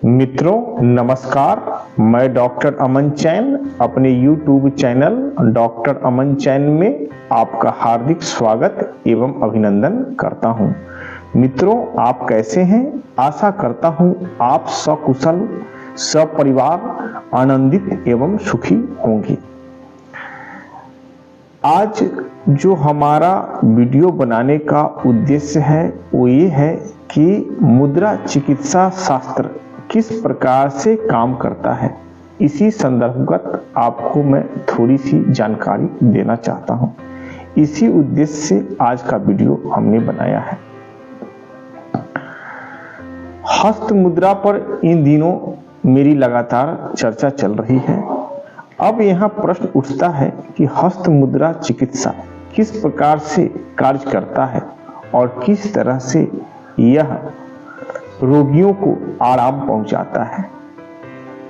मित्रों नमस्कार, मैं डॉक्टर अमन चैन अपने YouTube चैनल डॉक्टर अमन चैन में आपका हार्दिक स्वागत एवं अभिनंदन करता हूं। मित्रों, आप कैसे हैं? आशा करता हूं आप सकुशल सपरिवार आनंदित एवं सुखी होंगे। आज जो हमारा वीडियो बनाने का उद्देश्य है वो ये है कि मुद्रा चिकित्सा शास्त्र किस प्रकार से काम करता है। इसी संदर्भगत आपको मैं थोड़ी सी जानकारी देना चाहता हूं। इसी उद्देश्य से आज का वीडियो हमने बनाया है। हस्त मुद्रा पर इन दिनों मेरी लगातार चर्चा चल रही है। अब यहाँ प्रश्न उठता है कि हस्त मुद्रा चिकित्सा किस प्रकार से कार्य करता है और किस तरह से यह रोगियों को आराम पहुंचाता है।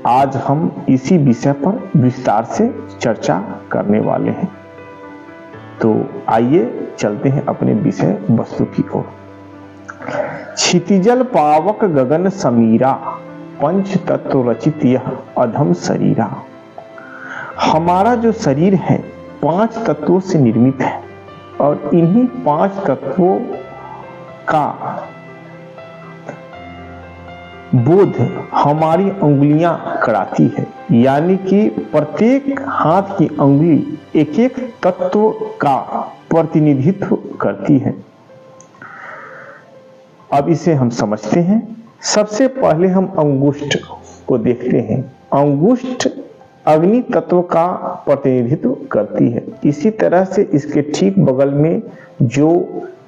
आज हम इसी विषय पर विस्तार से चर्चा करने वाले हैं। तो आइए चलते हैं अपने विषय वस्तु की ओर। क्षितिजल पावक गगन समीरा, पंच तत्व रचित यह अधम शरीरा। हमारा जो शरीर है 5 तत्वों से निर्मित है और इन्हीं 5 तत्वों का बोध हमारी अंगुलियां कराती है, यानी कि प्रत्येक हाथ की अंगुली एक एक तत्व का प्रतिनिधित्व करती है। अब इसे हम समझते हैं। सबसे पहले हम अंगुष्ठ को देखते हैं। अंगुष्ठ अग्नि तत्व का प्रतिनिधित्व करती है। इसी तरह से इसके ठीक बगल में जो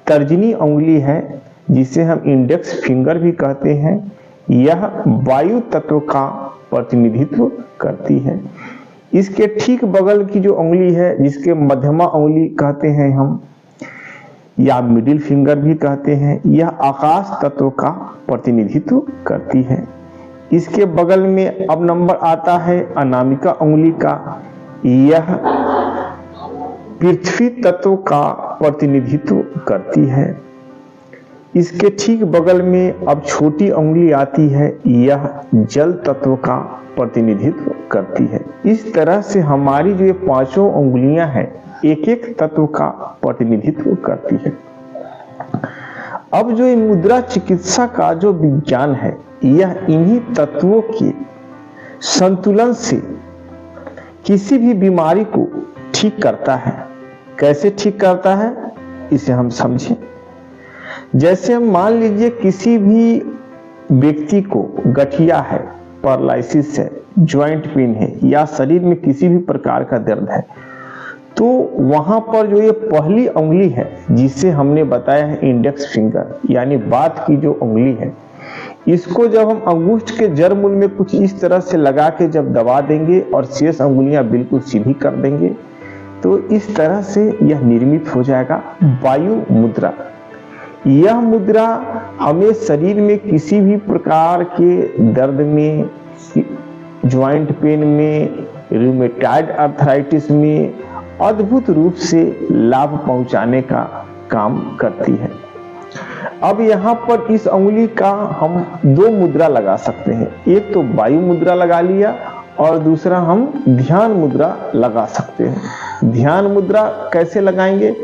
तर्जनी उंगली है, जिसे हम इंडेक्स फिंगर भी कहते हैं, यह वायु तत्व का प्रतिनिधित्व करती है। इसके ठीक बगल की जो उंगली है, जिसके मध्यमा उंगली कहते हैं हम, या मिडिल फिंगर भी कहते हैं, यह आकाश तत्व का प्रतिनिधित्व करती है। इसके बगल में अब नंबर आता है अनामिका उंगली का, यह पृथ्वी तत्व का प्रतिनिधित्व करती है। इसके ठीक बगल में अब छोटी उंगली आती है, यह जल तत्व का प्रतिनिधित्व करती है। इस तरह से हमारी जो ये 5 उंगलियां हैं एक एक तत्व का प्रतिनिधित्व करती है। अब जो ये मुद्रा चिकित्सा का जो विज्ञान है, यह इन्हीं तत्वों के संतुलन से किसी भी बीमारी को ठीक करता है। कैसे ठीक करता है, इसे हम समझें। जैसे हम मान लीजिए किसी भी व्यक्ति को गठिया है, पैरालिसिस है, ज्वाइंट पेन है या शरीर में किसी भी प्रकार का दर्द है, तो वहां पर जो ये पहली उंगली है, जिसे हमने बताया है इंडेक्स फिंगर, यानी बात की जो उंगली है, इसको जब हम अंगुष्ठ के जड़ मूल में कुछ इस तरह से लगा के जब दबा देंगे और शेष अंगुलियां बिल्कुल सीधी कर देंगे, तो इस तरह से यह निर्मित हो जाएगा वायु मुद्रा। यह मुद्रा हमें शरीर में किसी भी प्रकार के दर्द में, ज्वाइंट पेन में, रूमेटॉइड आर्थराइटिस में अद्भुत रूप से लाभ पहुंचाने का काम करती है। अब यहाँ पर इस उंगली का हम 2 मुद्रा लगा सकते हैं। एक तो वायु मुद्रा लगा लिया और दूसरा हम ध्यान मुद्रा लगा सकते हैं। ध्यान मुद्रा कैसे लगाएंगे,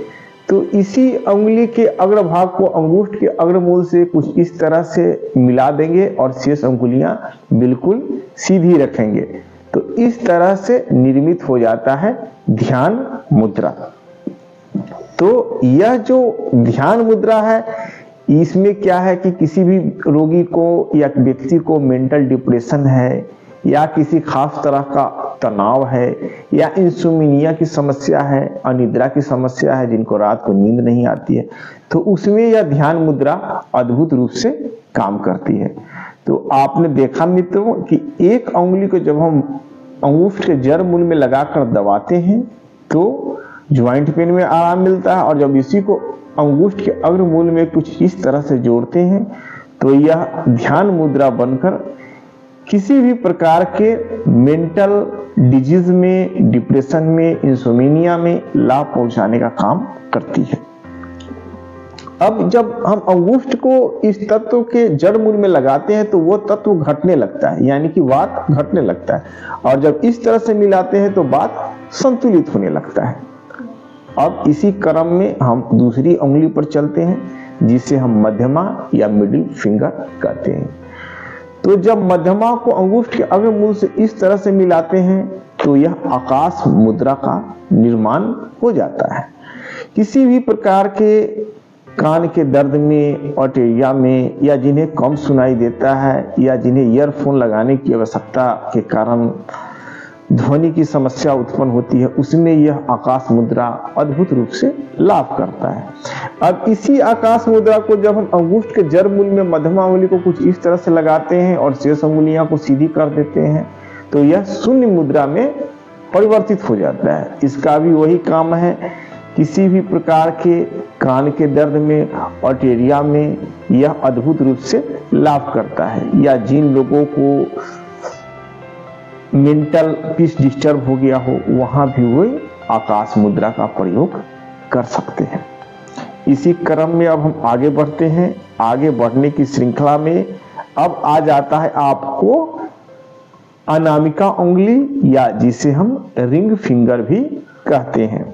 तो इसी उंगली के अग्रभाग को अंगूठ के अग्रमूल से कुछ इस तरह से मिला देंगे और शेष उंगलियां बिल्कुल सीधी रखेंगे, तो इस तरह से निर्मित हो जाता है ध्यान मुद्रा। तो यह जो ध्यान मुद्रा है, इसमें क्या है कि किसी भी रोगी को या व्यक्ति को मेंटल डिप्रेशन है या किसी खास तरह का तनाव है या इंसोम्निया की समस्या है, अनिद्रा की समस्या है, जिनको रात को नींद नहीं आती है, तो उसमें यह ध्यान मुद्रा अद्भुत रूप से काम करती है। तो आपने देखा मित्रों कि एक उंगली को जब हम अंगूठ के जड़ मूल में लगाकर दबाते हैं तो ज्वाइंट पेन में आराम मिलता है, और जब इसी को अंगूठ के अग्र मूल में कुछ इस तरह से जोड़ते हैं तो यह ध्यान मुद्रा बनकर किसी भी प्रकार के मेंटल डिजीज में, डिप्रेशन में, इंसोम्निया में लाभ पहुंचाने का काम करती है। अब जब हम अंगुष्ठ को इस तत्व के जड़ मूल में लगाते हैं तो वो तत्व घटने लगता है, यानी कि वात घटने लगता है, और जब इस तरह से मिलाते हैं तो वात संतुलित होने लगता है। अब इसी क्रम में हम दूसरी उंगली पर चलते हैं जिसे हम मध्यमा या मिडिल फिंगर कहते हैं। तो जब मध्यमा को अंगुष्ठ के अग्रमूल से इस तरह से मिलाते हैं तो यह आकाश मुद्रा का निर्माण हो जाता है। किसी भी प्रकार के कान के दर्द में, ऑटेरिया में, या जिन्हें कम सुनाई देता है या जिन्हें ईयरफोन लगाने की आवश्यकता के कारण ध्वनि की समस्या उत्पन्न होती है, उसमें यह आकाश मुद्रा अद्भुत रूप से लाभ करता है। अब इसी आकाश मुद्रा को जब हम अंगुष्ठ के जड़ मूल में मध्यमा उंगली को कुछ इस तरह से लगाते हैं और शेष उंगलियां को सीधी कर देते हैं तो यह शून्य मुद्रा में परिवर्तित हो जाता है। इसका भी वही काम है, किसी भी प्रकार के कान के दर्द में, ऑटेरिया में यह अद्भुत रूप से लाभ करता है। या जिन लोगों को मेंटल पीस डिस्टर्ब हो गया हो वहां भी वो आकाश मुद्रा का प्रयोग कर सकते हैं। इसी क्रम में अब हम आगे बढ़ते हैं। आगे बढ़ने की श्रृंखला में अब आ जाता है आपको अनामिका उंगली, या जिसे हम रिंग फिंगर भी कहते हैं।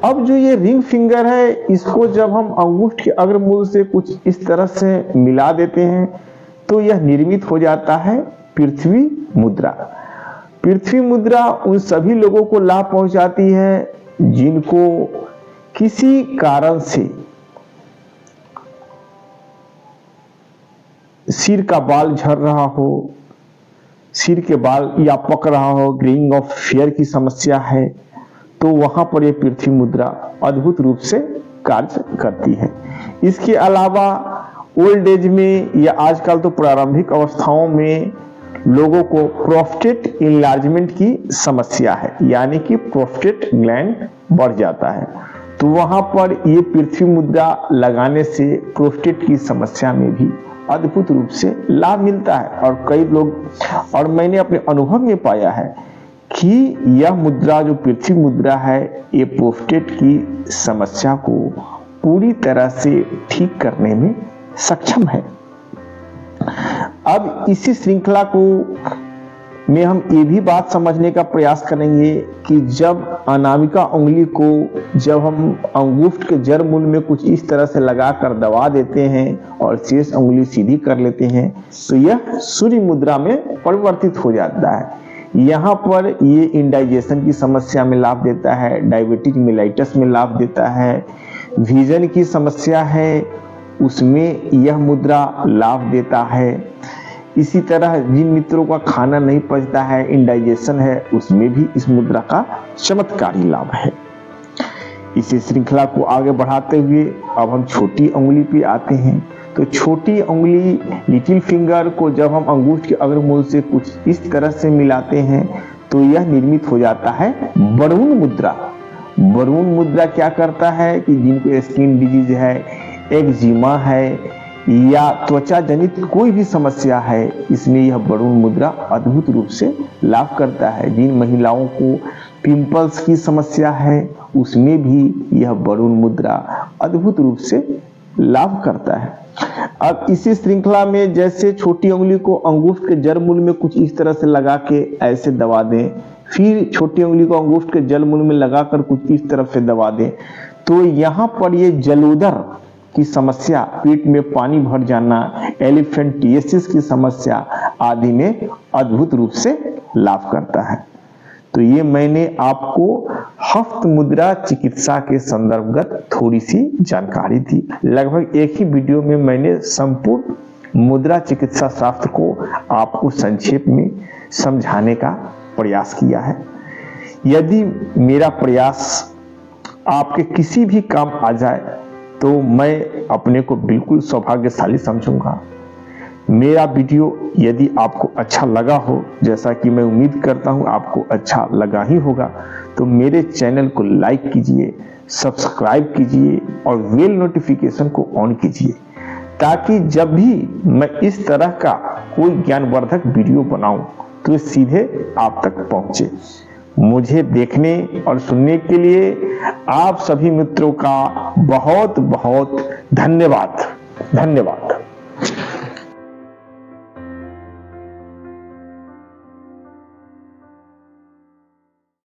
अब जो ये रिंग फिंगर है, इसको जब हम अंगुष्ठ के अग्रमूल से कुछ इस तरह से मिला देते हैं तो यह निर्मित हो जाता है पृथ्वी मुद्रा। पृथ्वी मुद्रा उन सभी लोगों को लाभ पहुंचाती है जिनको किसी कारण से सिर का बाल झड़ रहा हो, सिर के बाल या पक रहा हो, ग्रेइंग ऑफ फेयर की समस्या है, तो वहां पर यह पृथ्वी मुद्रा अद्भुत रूप से कार्य करती है। इसके अलावा ओल्ड एज में या आजकल तो प्रारंभिक अवस्थाओं में लोगों को प्रोस्टेट इनलार्जमेंट की समस्या है, यानी कि प्रोस्टेट ग्लैंड बढ़ जाता है, तो वहां पर ये पृथ्वी मुद्रा लगाने से प्रोस्टेट की समस्या में भी अद्भुत रूप से लाभ मिलता है। और कई लोग, और मैंने अपने अनुभव में पाया है कि यह मुद्रा जो पृथ्वी मुद्रा है ये प्रोस्टेट की समस्या को पूरी तरह से ठीक करने में सक्षम है। अब इसी श्रृंखला को में हम ये भी बात समझने का प्रयास करेंगे कि जब अनामिका उंगली को जब हम अंगुष्ठ के जड़ मूल में कुछ इस तरह से लगाकर दबा देते हैं और शेष उंगली सीधी कर लेते हैं तो यह सूर्य मुद्रा में परिवर्तित हो जाता है। यहाँ पर ये इंडाइजेशन की समस्या में लाभ देता है, डायबिटिक मेलाइटस में लाभ देता है, विजन की समस्या है उसमें यह मुद्रा लाभ देता है। इसी तरह जिन मित्रों का खाना नहीं पचता है, इंडाइजेशन है, उसमें भी इस मुद्रा का चमत्कारी लाभ है। इसी श्रृंखला को आगे बढ़ाते हुए अब हम छोटी उंगली पे आते हैं। तो छोटी उंगली लिटिल फिंगर को जब हम अंगूठ के अग्रमूल से कुछ इस तरह से मिलाते हैं तो यह निर्मित हो जाता है बरून मुद्रा। बरून मुद्रा क्या करता है कि जिनको स्किन डिजीज है, एक्जिमा है या त्वचा जनित कोई भी समस्या है, इसमें यह बरून मुद्रा अद्भुत रूप से लाभ करता है। जिन महिलाओं को पिंपल्स की समस्या है उसमें भी यह बरून मुद्रा अद्भुत रूप से लाभ करता है। अब इसी श्रृंखला में जैसे छोटी उंगली को अंगूठ के जड़ मूल में कुछ इस तरह से लगा के ऐसे दबा दें, फिर छोटी उंगली को अंगूठ के जड़ मूल में लगाकर कुछ इस तरफ से दबा दें, तो यहाँ पर ये जलोदर की समस्या, पेट में पानी भर जाना, एलिफेंटियासिस की समस्या आदि में अद्भुत रूप से लाभ करता है। तो ये मैंने आपको हस्त मुद्रा चिकित्सा के संदर्भगत थोड़ी सी जानकारी दी। लगभग एक ही वीडियो में मैंने संपूर्ण मुद्रा चिकित्सा शास्त्र को आपको संक्षेप में समझाने का प्रयास किया है। यदि मेरा प्रयास आपके किसी भी काम आ जाए तो मैं अपने को बिल्कुल सौभाग्यशाली समझूंगा। मेरा वीडियो यदि आपको अच्छा लगा हो, जैसा कि मैं उम्मीद करता हूं आपको अच्छा लगा ही होगा, तो मेरे चैनल को लाइक कीजिए, सब्सक्राइब कीजिए और बेल नोटिफिकेशन को ऑन कीजिए, ताकि जब भी मैं इस तरह का कोई ज्ञानवर्धक वीडियो बनाऊं तो सीधे आप तक पहुंचे। मुझे देखने और सुनने के लिए आप सभी मित्रों का बहुत बहुत धन्यवाद। धन्यवाद।